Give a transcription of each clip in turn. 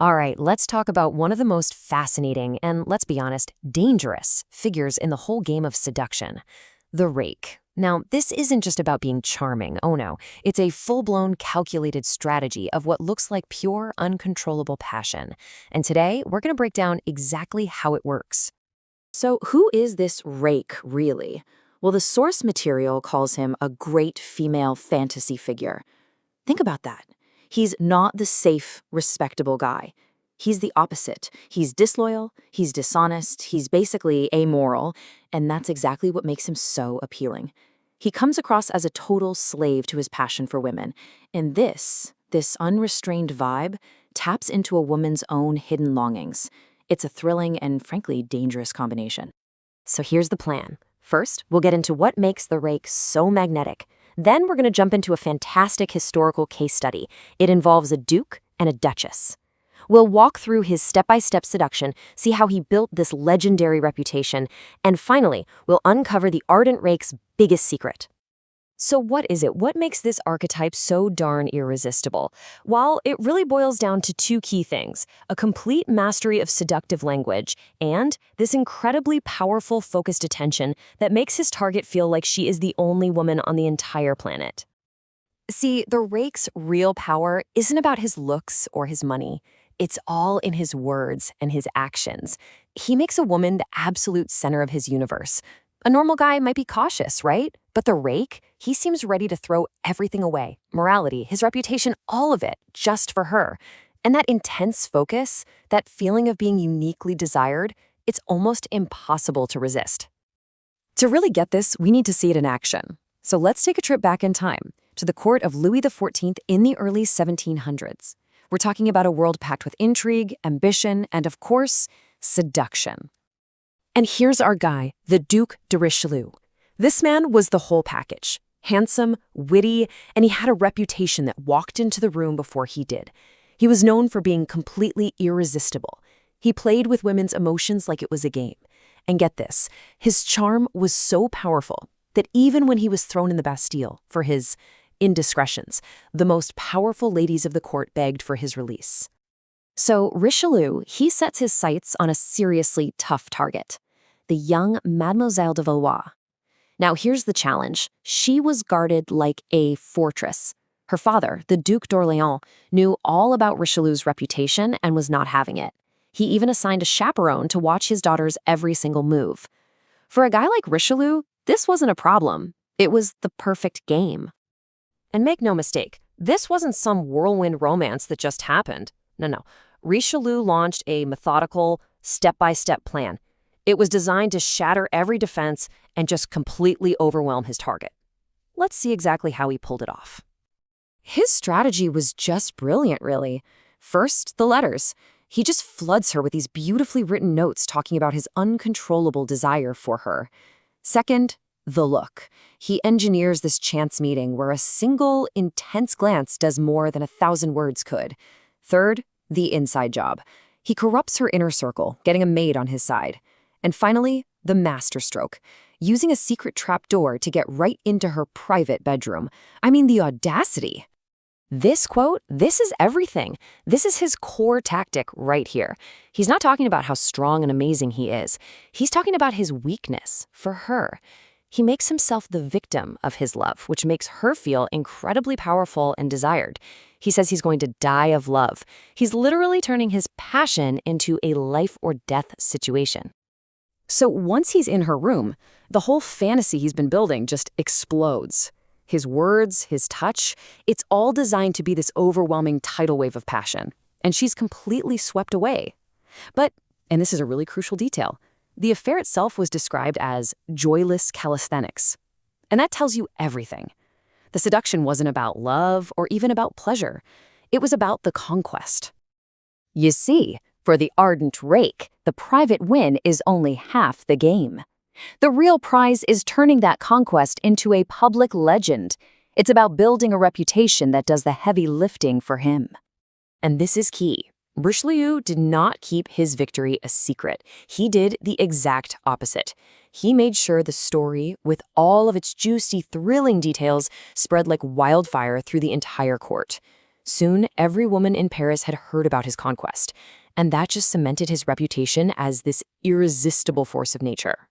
All right, let's talk about one of the most fascinating and, let's be honest, dangerous figures in the whole game of seduction, the rake. Now, this isn't just about being charming, oh no. It's a full-blown calculated strategy of what looks like pure, uncontrollable passion. And today, we're going to break down exactly how it works. So, who is this rake, really? Well, the source material calls him a great female fantasy figure. Think about that. He's not the safe, respectable guy. He's the opposite. He's disloyal, he's dishonest, he's basically amoral, and that's exactly what makes him so appealing. He comes across as a total slave to his passion for women, and this unrestrained vibe taps into a woman's own hidden longings. It's a thrilling and, frankly, dangerous combination. So here's the plan. First, we'll get into what makes the rake so magnetic. Then we're going to jump into a fantastic historical case study. It involves a duke and a duchess. We'll walk through his step-by-step seduction, see how he built this legendary reputation, and finally, we'll uncover the ardent rake's biggest secret. So what is it? What makes this archetype so darn irresistible? Well, it really boils down to two key things: a complete mastery of seductive language and this incredibly powerful focused attention that makes his target feel like she is the only woman on the entire planet. See, the rake's real power isn't about his looks or his money. It's all in his words and his actions. He makes a woman the absolute center of his universe. A normal guy might be cautious, right? But the rake, he seems ready to throw everything away. Morality, his reputation, all of it, just for her. And that intense focus, that feeling of being uniquely desired, it's almost impossible to resist. To really get this, we need to see it in action. So let's take a trip back in time to the court of Louis XIV in the early 1700s. We're talking about a world packed with intrigue, ambition, and of course, seduction. And here's our guy, the Duc de Richelieu. This man was the whole package. Handsome, witty, and he had a reputation that walked into the room before he did. He was known for being completely irresistible. He played with women's emotions like it was a game. And get this, his charm was so powerful that even when he was thrown in the Bastille for his indiscretions, the most powerful ladies of the court begged for his release. So Richelieu, he sets his sights on a seriously tough target, the young Mademoiselle de Valois. Now here's the challenge. She was guarded like a fortress. Her father, the Duc d'Orléans, knew all about Richelieu's reputation and was not having it. He even assigned a chaperone to watch his daughter's every single move. For a guy like Richelieu, this wasn't a problem. It was the perfect game. And make no mistake, this wasn't some whirlwind romance that just happened. No. Richelieu launched a methodical, step-by-step plan. It was designed to shatter every defense and just completely overwhelm his target. Let's see exactly how he pulled it off. His strategy was just brilliant, really. First, the letters. He just floods her with these beautifully written notes talking about his uncontrollable desire for her. Second, the look. He engineers this chance meeting where a single, intense glance does more than 1,000 words could. Third, the inside job. He corrupts her inner circle, getting a maid on his side. And finally, the masterstroke, using a secret trapdoor to get right into her private bedroom. I mean, the audacity. This quote, this is everything. This is his core tactic right here. He's not talking about how strong and amazing he is. He's talking about his weakness for her. He makes himself the victim of his love, which makes her feel incredibly powerful and desired. He says he's going to die of love. He's literally turning his passion into a life or death situation. So once he's in her room, the whole fantasy he's been building just explodes. His words, his touch, it's all designed to be this overwhelming tidal wave of passion. And she's completely swept away. But, and this is a really crucial detail, the affair itself was described as joyless calisthenics. And that tells you everything. The seduction wasn't about love or even about pleasure. It was about the conquest. You see, for the ardent rake, the private win is only half the game. The real prize is turning that conquest into a public legend. It's about building a reputation that does the heavy lifting for him. And this is key. Richelieu did not keep his victory a secret. He did the exact opposite. He made sure the story, with all of its juicy, thrilling details, spread like wildfire through the entire court. Soon, every woman in Paris had heard about his conquest, and that just cemented his reputation as this irresistible force of nature.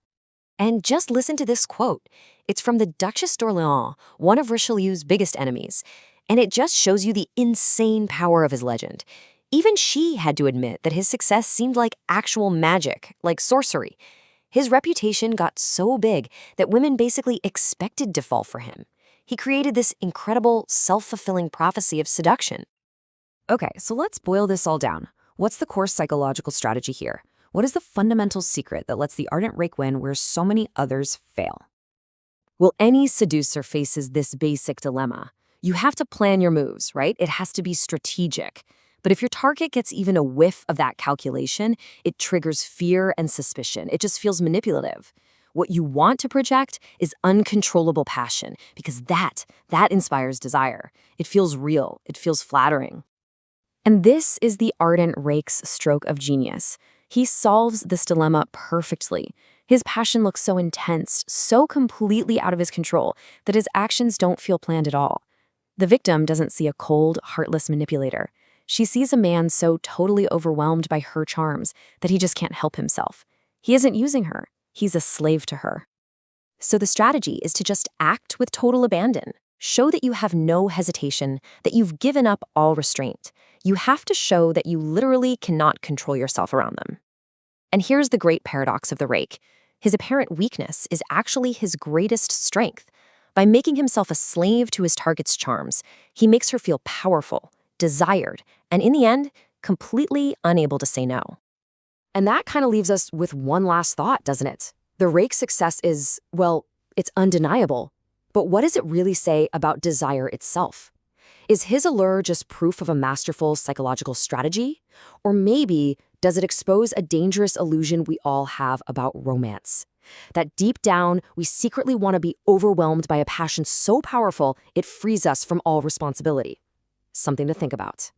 And just listen to this quote. It's from the Duchesse d'Orléans, one of Richelieu's biggest enemies, and it just shows you the insane power of his legend. Even she had to admit that his success seemed like actual magic, like sorcery. His reputation got so big that women basically expected to fall for him. He created this incredible, self-fulfilling prophecy of seduction. Okay, so let's boil this all down. What's the core psychological strategy here? What is the fundamental secret that lets the ardent rake win where so many others fail? Well, any seducer faces this basic dilemma. You have to plan your moves, right? It has to be strategic. But if your target gets even a whiff of that calculation, it triggers fear and suspicion. It just feels manipulative. What you want to project is uncontrollable passion, because that inspires desire. It feels real. It feels flattering. And this is the ardent rake's stroke of genius. He solves this dilemma perfectly. His passion looks so intense, so completely out of his control, that his actions don't feel planned at all. The victim doesn't see a cold, heartless manipulator. She sees a man so totally overwhelmed by her charms that he just can't help himself. He isn't using her. He's a slave to her. So the strategy is to just act with total abandon. Show that you have no hesitation, that you've given up all restraint. You have to show that you literally cannot control yourself around them. And here's the great paradox of the rake. His apparent weakness is actually his greatest strength. By making himself a slave to his target's charms, he makes her feel powerful, desired, and in the end, completely unable to say no. And that kind of leaves us with one last thought, doesn't it? The rake's success is, well, it's undeniable. But what does it really say about desire itself? Is his allure just proof of a masterful psychological strategy? Or maybe does it expose a dangerous illusion we all have about romance? That deep down, we secretly want to be overwhelmed by a passion so powerful it frees us from all responsibility. Something to think about.